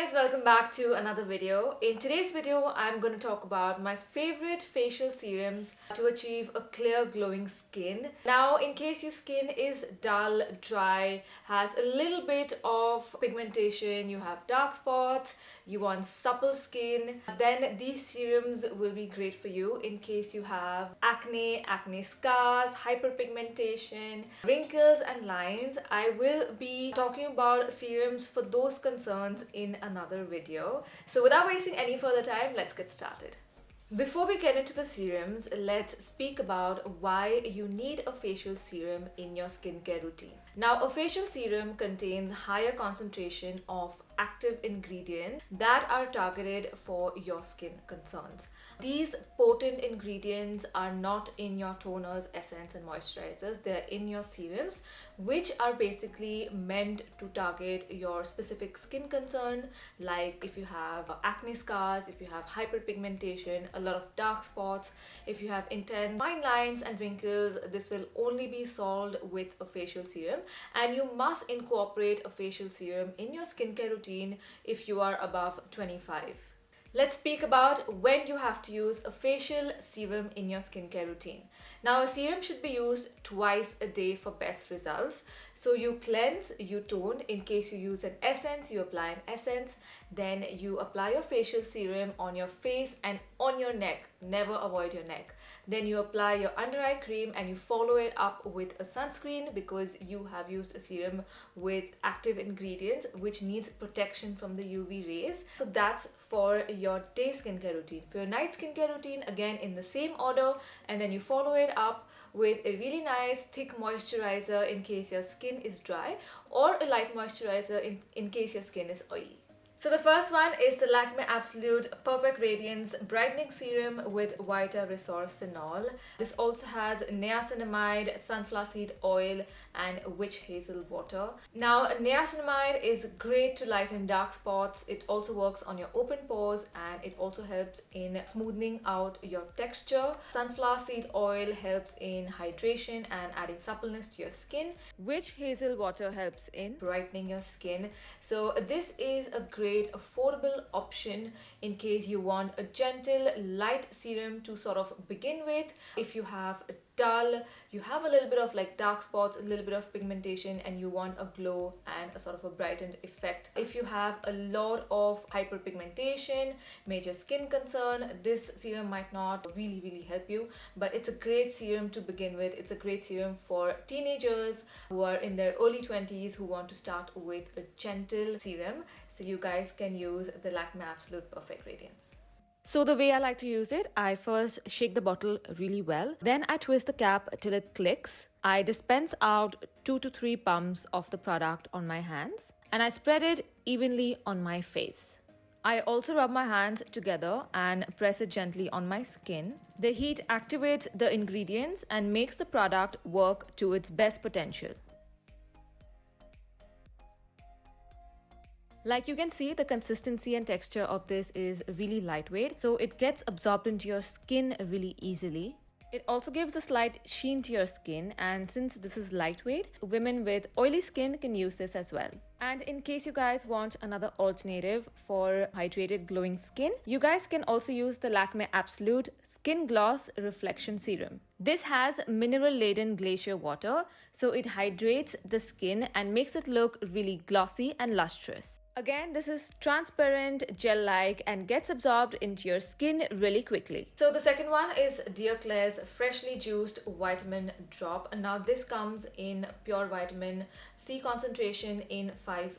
guys, welcome back to another video. In today's video, I'm going to talk about my favorite facial serums to achieve a clear glowing skin. Now, in case your skin is dull, dry, has a little bit of pigmentation, you have dark spots, you want supple skin, then these serums will be great for you. In case you have acne scars, hyperpigmentation, wrinkles and lines, I will be talking about serums for those concerns in another video. So without wasting any further time, let's get started. Before we get into the serums, let's speak about why you need a facial serum in your skincare routine. Now, a facial serum contains higher concentration of active ingredients that are targeted for your skin concerns. These potent ingredients are not in your toners, essence and moisturizers. They're in your serums, which are basically meant to target your specific skin concern, like if you have acne scars, if you have hyperpigmentation, a lot of dark spots, if you have intense fine lines and wrinkles. This will only be solved with a facial serum, and you must incorporate a facial serum in your skincare routine if you are above 25. Let's speak about when you have to use a facial serum in your skincare routine. Now, a serum should be used twice a day for best results. So you cleanse, you tone. In case you use an essence, you apply an essence. Then you apply your facial serum on your face and on your neck. Never avoid your neck. Then you apply your under eye cream and you follow it up with a sunscreen because you have used a serum with active ingredients which needs protection from the UV rays. So that's for your day skincare routine. For your night skincare routine, again in the same order, and then you follow it up with a really nice thick moisturizer in case your skin is dry, or a light moisturizer in case your skin is oily. So the first one is the Lakme Absolute Perfect Radiance Brightening Serum with Vita Resorcinol. This also has niacinamide, sunflower seed oil and witch hazel water. Now, niacinamide is great to lighten dark spots. It also works on your open pores and it also helps in smoothing out your texture. Sunflower seed oil helps in hydration and adding suppleness to your skin. Witch hazel water helps in brightening your skin. So this is a great affordable option in case you want a gentle light serum to sort of begin with. If you have a dull, you have a little bit of like dark spots, a little bit of pigmentation, and you want a glow and a sort of a brightened effect. If you have a lot of hyperpigmentation, major skin concern, this serum might not really help you, but it's a great serum to begin with. It's a great serum for teenagers who are in their early 20s who want to start with a gentle serum. So you guys can use the Lakme Absolute Perfect Radiance. So the way I like to use it, I first shake the bottle really well. Then I twist the cap till it clicks. I dispense out 2 to 3 pumps of the product on my hands and I spread it evenly on my face. I also rub my hands together and press it gently on my skin. The heat activates the ingredients and makes the product work to its best potential. Like you can see, the consistency and texture of this is really lightweight, so it gets absorbed into your skin really easily. It also gives a slight sheen to your skin, and since this is lightweight, women with oily skin can use this as well. And in case you guys want another alternative for hydrated glowing skin, you guys can also use the Lakme Absolute Skin Gloss Reflection Serum. This has mineral-laden glacier water, so it hydrates the skin and makes it look really glossy and lustrous. Again, this is transparent, gel-like and gets absorbed into your skin really quickly. So the second one is Dear Klairs Freshly Juiced Vitamin Drop. Now this comes in pure vitamin C concentration in 5%.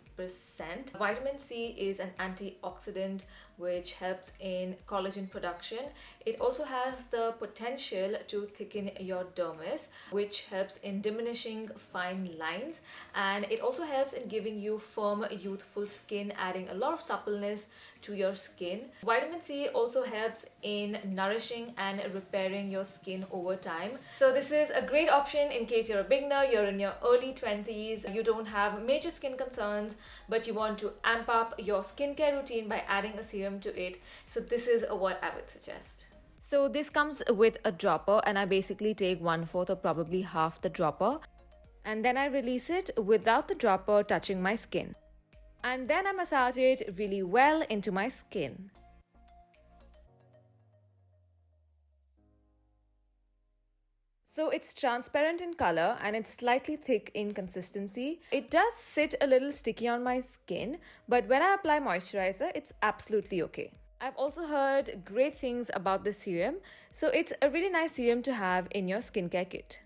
Vitamin C is an antioxidant which helps in collagen production. It also has the potential to thicken your dermis, which helps in diminishing fine lines, and it also helps in giving you firm, youthful skin, adding a lot of suppleness to your skin. Vitamin C also helps in nourishing and repairing your skin over time. So this is a great option in case you're a beginner, you're in your early 20s, you don't have major skin concerns, but you want to amp up your skincare routine by adding a serum to it. So this is what I would suggest. So this comes with a dropper, and I basically take 1/4 or probably half the dropper, and then I release it without the dropper touching my skin. And then I massage it really well into my skin. So it's transparent in color and it's slightly thick in consistency. It does sit a little sticky on my skin, but when I apply moisturizer, it's absolutely okay. I've also heard great things about this serum, so it's a really nice serum to have in your skincare kit.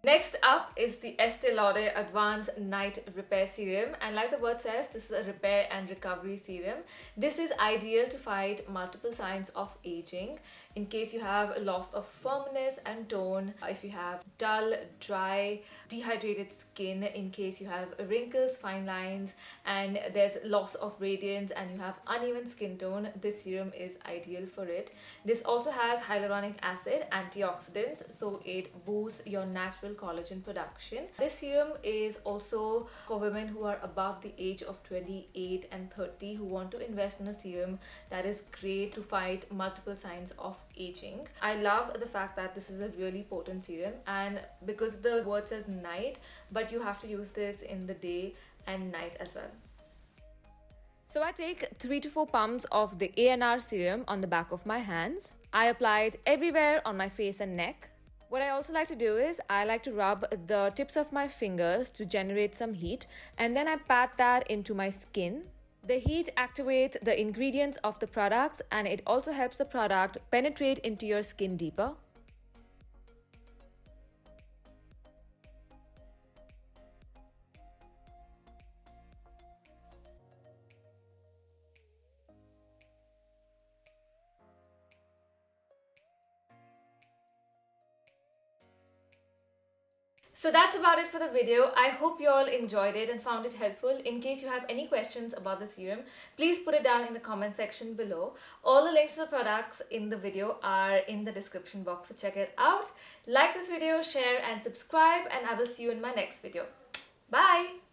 Next up is the Estee Lauder Advanced Night Repair Serum, and like the word says, this is a repair and recovery serum. This is ideal to fight multiple signs of aging in case you have a loss of firmness and tone, if you have dull, dry, dehydrated skin, in case you have wrinkles, fine lines, and there's loss of radiance and you have uneven skin tone. This serum is ideal for it. This also has hyaluronic acid, antioxidants, so it boosts your natural collagen production. This serum is also for women who are above the age of 28 and 30 who want to invest in a serum that is great to fight multiple signs of aging. I love the fact that this is a really potent serum, and because the word says night, but you have to use this in the day and night as well. So I take 3 to 4 pumps of the ANR serum on the back of my hands. I apply it everywhere on my face and neck. What I also like to do is I like to rub the tips of my fingers to generate some heat, and then I pat that into my skin. The heat activates the ingredients of the products, and it also helps the product penetrate into your skin deeper. So that's about it for the video. I hope you all enjoyed it and found it helpful. In case you have any questions about the serum, please put it down in the comment section below. All the links to the products in the video are in the description box, so check it out. Like this video, share and subscribe, and I will see you in my next video. Bye!